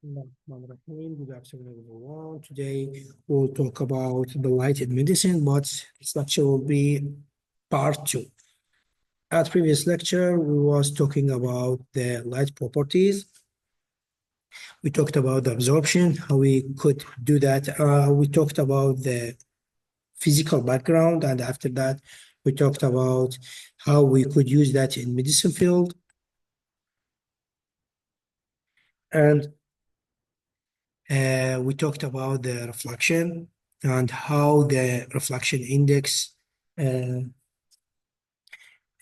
Bismillahirrahmanirrahim. Good afternoon, everyone. Today we'll talk about the light in medicine, but this lecture will be part two. At previous lecture, we was talking about the light properties. We talked about the absorption, how we could do that. We talked about the physical background, and after that, we talked about how we could use that in medicine field. And we talked about the reflection and how the reflection index uh,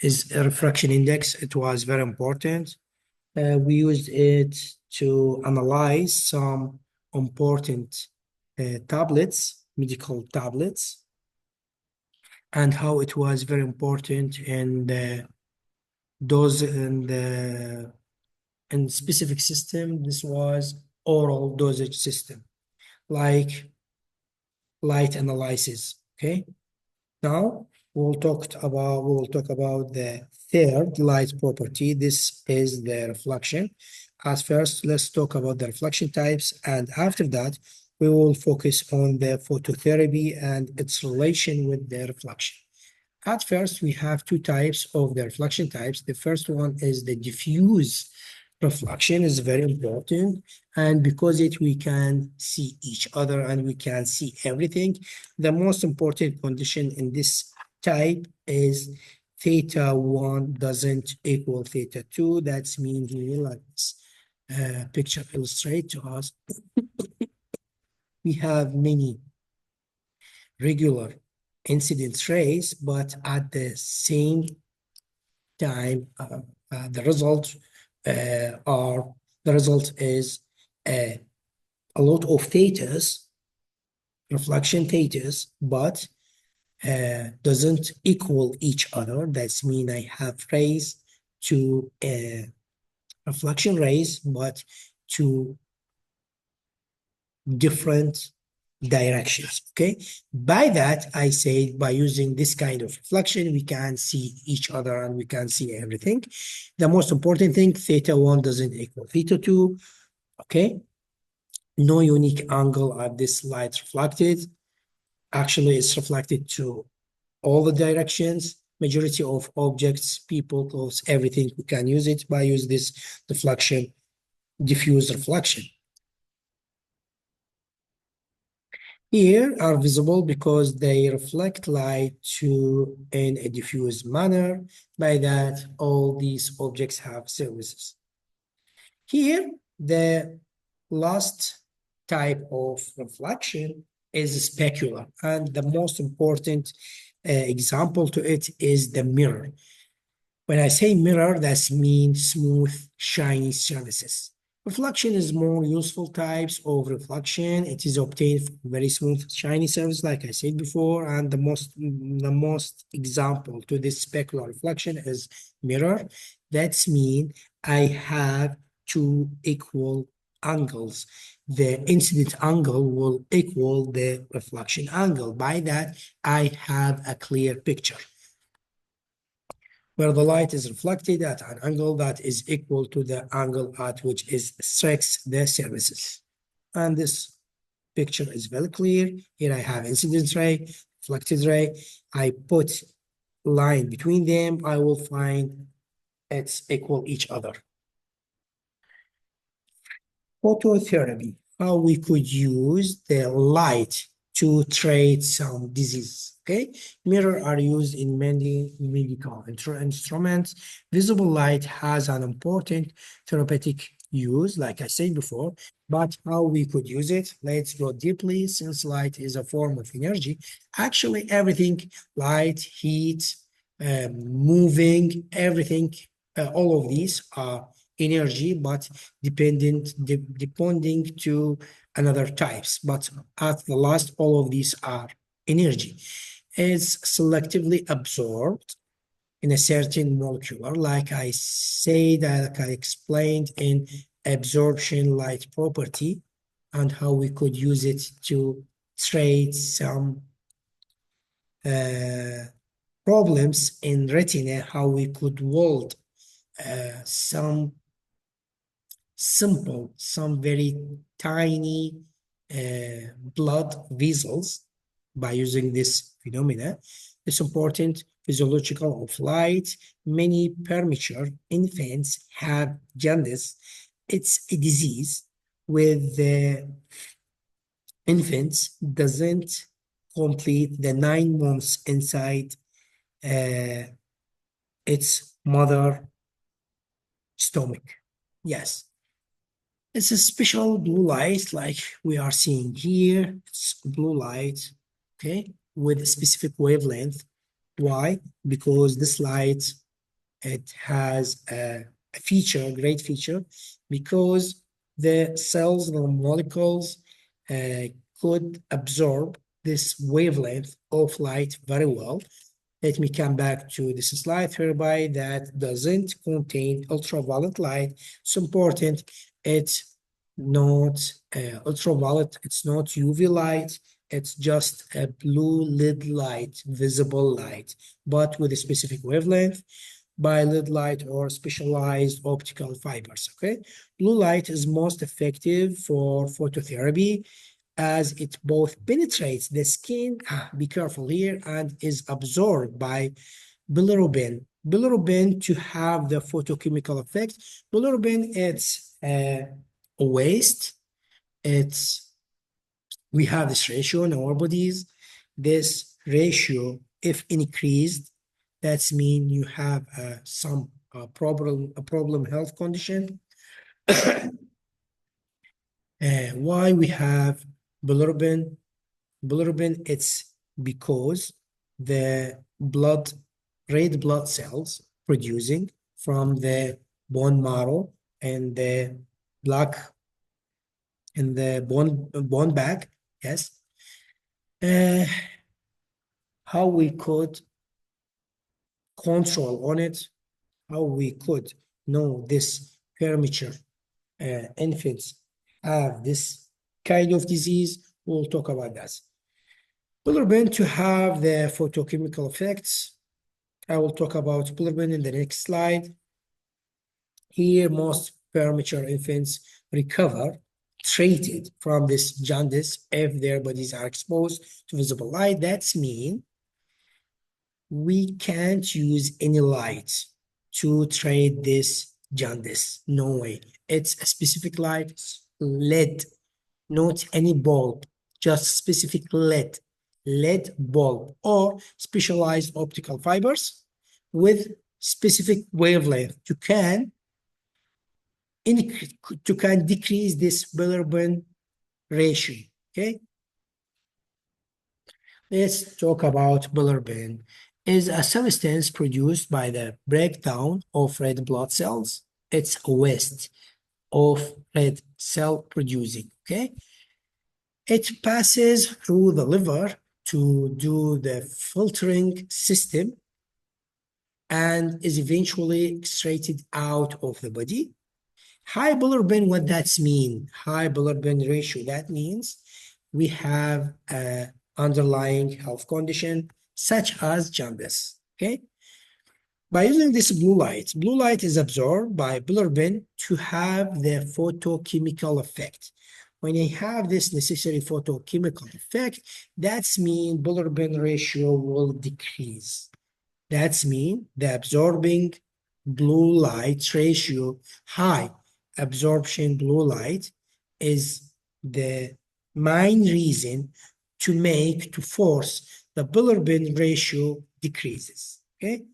is a refraction index. It was very important. We used it to analyze some important tablets, medical tablets, and how it was very important in the dose in specific system. This was oral dosage system, like light analysis. Okay. Now we will talk about the third light property. This is the reflection. At first, let's talk about the reflection types, and after that, we will focus on the phototherapy and its relation with the reflection. At first, we have two types of the reflection types. The first one is the diffuse reflection is very important, and because it we can see each other and we can see everything. The most important condition in this type is theta 1 doesn't equal theta 2. That's means we like this picture illustrate to us. We have many regular incidence rays, but at the same time, the result are the result is a lot of thetas, reflection thetas, but doesn't equal each other. That's mean I have rays to reflection rays, but to different directions. Okay. By that, I say by using this kind of reflection, we can see each other and we can see everything. The most important thing, theta 1 doesn't equal theta 2. Okay. No unique angle at this light reflected. Actually, it's reflected to all the directions. Majority of objects, people, clothes, everything, we can use it by use this deflection, diffuse reflection. Here are visible because they reflect light to in a diffuse manner. By that, all these objects have surfaces. Here, the last type of reflection is specular, and the most important example to it is the mirror. When I say mirror, that means smooth, shiny surfaces. Reflection is more useful types of reflection. It is obtained from very smooth, shiny surface, like I said before, and the most example to this specular reflection is mirror. That's mean I have two equal angles. The incident angle will equal the reflection angle. By that, I have a clear picture where the light is reflected at an angle that is equal to the angle at which it strikes the surfaces. And this picture is very clear. Here I have incident ray, reflected ray. I put line between them. I will find it's equal each other. Phototherapy, how we could use the light to treat some disease. Okay, mirror are used in many medical instruments. Visible light has an important therapeutic use, like I said before, but how we could use it, let's go deeply. Since light is a form of energy, actually everything, light, heat, moving, everything, all of these are energy, but depending to another types. But at the last, all of these are energy. It's selectively absorbed in a certain molecular, like I said, like I explained in absorption light property, and how we could use it to treat some problems in retina, how we could weld some simple, some very tiny blood vessels by using this phenomena. It's important physiological of light. Many premature infants have jaundice. It's a disease with the infants doesn't complete the 9 months inside uh, its mother stomach. Yes, it's a special blue light like we are seeing here. It's blue light, okay, with a specific wavelength. Why? Because this light, it has a feature, a great feature, because the cells, the molecules uh, could absorb this wavelength of light very well. Let me come back to this slide whereby that doesn't contain ultraviolet light. It's important. It's not ultraviolet. It's not UV light. It's just a blue LED light, visible light, but with a specific wavelength by LED light or specialized optical fibers. Okay, blue light is most effective for phototherapy as it both penetrates the skin, be careful here, and is absorbed by bilirubin. Bilirubin to have the photochemical effect. Bilirubin, it's a waste. It's we have this ratio in our bodies. This ratio, if increased, that's mean you have some problem health condition. Why we have bilirubin? Bilirubin, it's because the red blood cells producing from the bone marrow and the black and the bone bag. Yes. Uh, how we could control on it, how we could know this premature infants have this kind of disease, we'll talk about that. Bilirubin to have the photochemical effects. I will talk about bilirubin in the next slide. Here, most premature infants recover treated from this jaundice if their bodies are exposed to visible light. That's mean we can't use any light to treat this jaundice. No way. It's a specific light, LED, not any bulb, just specific LED bulb or specialized optical fibers with specific wavelength to can decrease this bilirubin ratio. Okay, let's talk about bilirubin. Is a substance produced by the breakdown of red blood cells. It's a waste of red cell producing. Okay, it passes through the liver to do the filtering system and is eventually extracted out of the body. High bilirubin, what that's mean? High bilirubin ratio, that means we have an underlying health condition such as jaundice, okay? By using this blue light is absorbed by bilirubin to have the photochemical effect. When you have this necessary photochemical effect, that's mean bilirubin ratio will decrease. That's mean the absorbing blue light ratio, high absorption blue light is the main reason to force the bilirubin ratio decreases. Okay,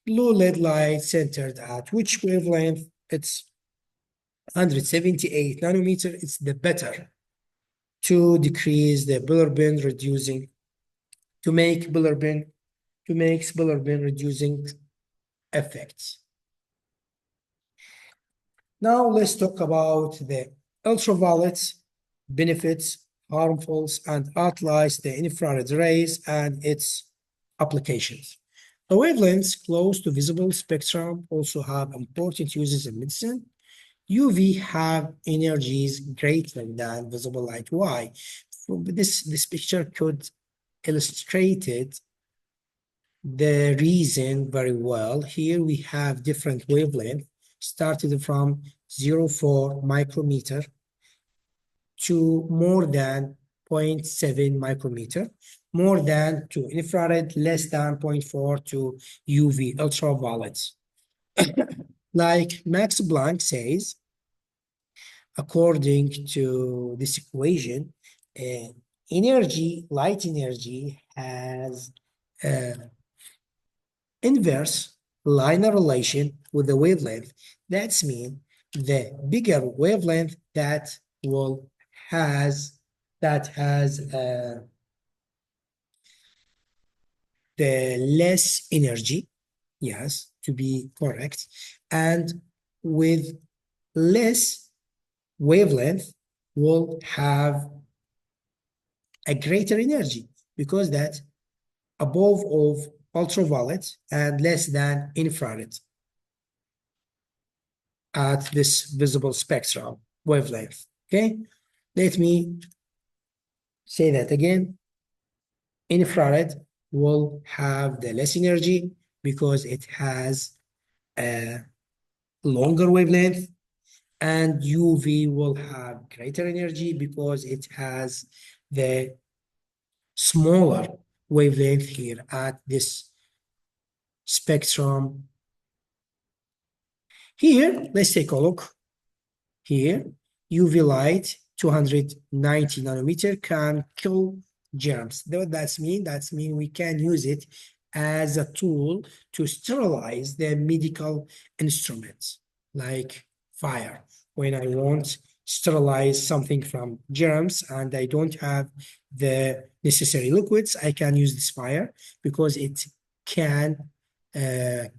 blue LED light centered at which wavelength? It's 178 nanometer. It's the better to decrease the bilirubin reducing to make bilirubin reducing effects. Now let's talk about the ultraviolet benefits, harmfuls, and utilize the infrared rays and its applications. The wavelengths close to visible spectrum also have important uses in medicine. UV have energies greater than visible light. Why? This picture could illustrate it the reason very well. Here we have different wavelength started from 0.04 micrometer to more than 0.7 micrometer, more than to infrared, less than 0.4 to UV, ultraviolet. Like Max Planck says, according to this equation, light energy has inverse linear relation with the wavelength. That's mean the bigger wavelength will has that has the less energy, yes, to be correct, and with less wavelength will have a greater energy because that above of ultraviolet and less than infrared at this visible spectrum wavelength. Okay, let me say that again. Infrared will have the less energy because it has a longer wavelength, and UV will have greater energy because it has the smaller wavelength here at this spectrum. Here, let's take a look. Here, UV light 290 nanometer can kill germs. What that's mean? That's mean we can use it as a tool to sterilize the medical instruments like fire. When I want sterilize something from germs and I don't have the necessary liquids, I can use this fire because it can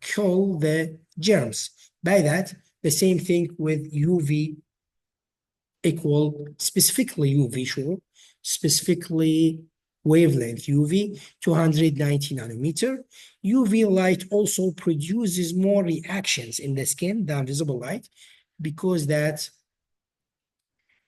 kill the germs. By that, the same thing with UV equal specifically UV, sure, specifically wavelength UV 290 nanometer. UV light also produces more reactions in the skin than visible light because that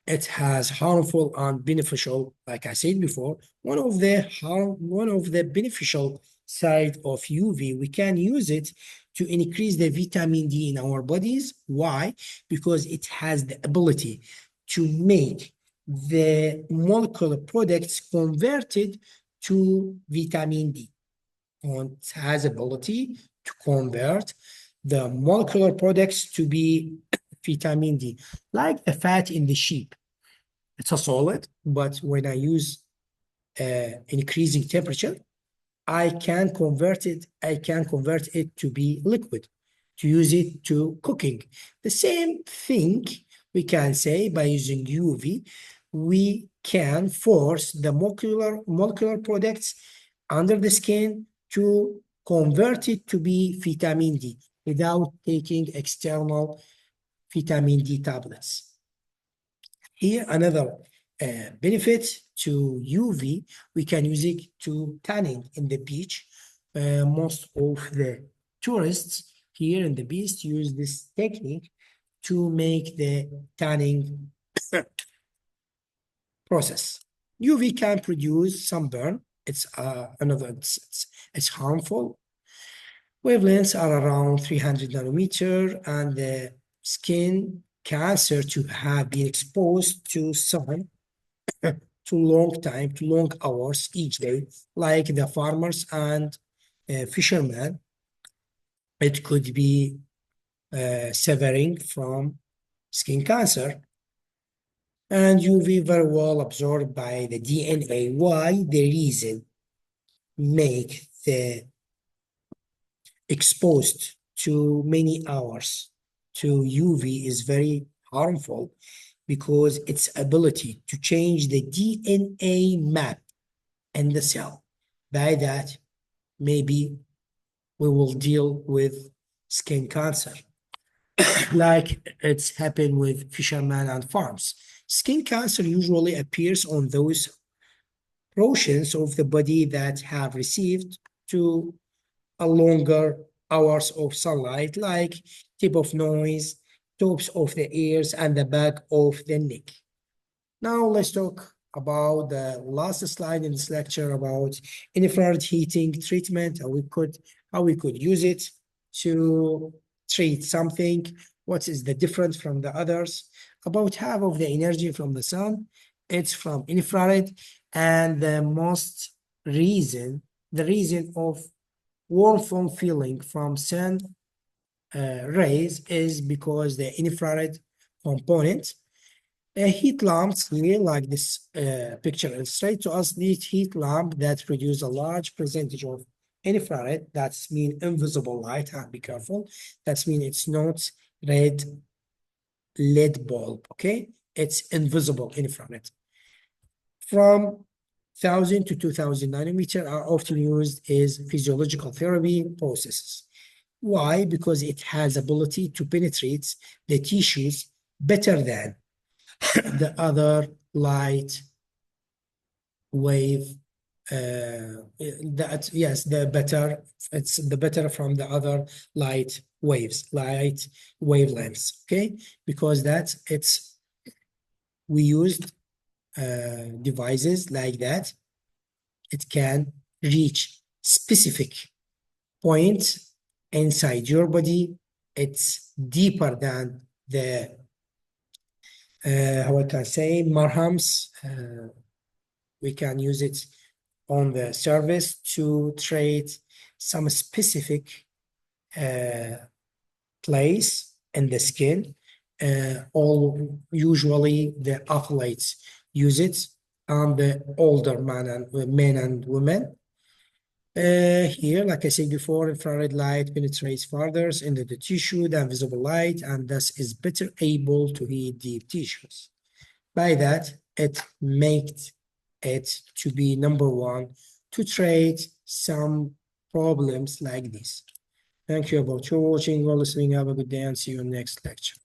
it has harmful and beneficial, like I said before. One of the beneficial side of UV, we can use it to increase the vitamin D in our bodies. Why? Because it has the ability to make the molecular products converted to vitamin D. And it has ability to convert the molecular products to be vitamin D, like the fat in the sheep. It's a solid, but when I use increasing temperature, I can convert it to be liquid, to use it to cooking. The same thing we can say by using UV, we can force the molecular products under the skin to convert it to be vitamin D without taking external vitamin D tablets. Here, another benefit to UV, we can use it to tanning in the beach. Most of the tourists here in the beach use this technique to make the tanning process. UV can produce sunburn. It's it's harmful. Wavelengths are around 300 nanometer, and the skin cancer to have been exposed to sun to long time, to long hours each day, like the farmers and fishermen. It could be suffering from skin cancer. And UV very well absorbed by the DNA. Why? The reason make the exposed to many hours to UV is very harmful because its ability to change the DNA map in the cell. By that, maybe we will deal with skin cancer, like it's happened with fishermen and farms. Skin cancer usually appears on those portions of the body that have received to a longer hours of sunlight, like tip of nose, tops of the ears, and the back of the neck. Now let's talk about the last slide in this lecture about infrared heating treatment, how we could use it to treat something. What is the difference from the others? About half of the energy from the sun, it's from infrared, and the reason of warmth feeling from sun rays is because the infrared component. Heat lamps here, like this picture illustrates to us, these heat lamp that produce a large percentage of infrared. That's mean invisible light. Be careful. That's mean it's not red LED bulb. Okay, it's invisible infrared. From 1,000 to 2,000 nanometer are often used as physiological therapy processes. Why? Because it has ability to penetrate the tissues better than the other light wave that yes the better it's the better from the other light wavelengths, okay, because that it's we used devices like that. It can reach specific points inside your body. It's deeper than the how I can say marhams. We can use it on the surface to treat some specific place in the skin. All usually the athletes use it, and the older men and women. Here, like I said before, infrared light penetrates farther into the tissue than visible light, and thus is better able to heat deep tissues. By that, it makes it to be number one to treat some problems like this. Thank you about your watching or listening. Have a good day and see you in the next lecture.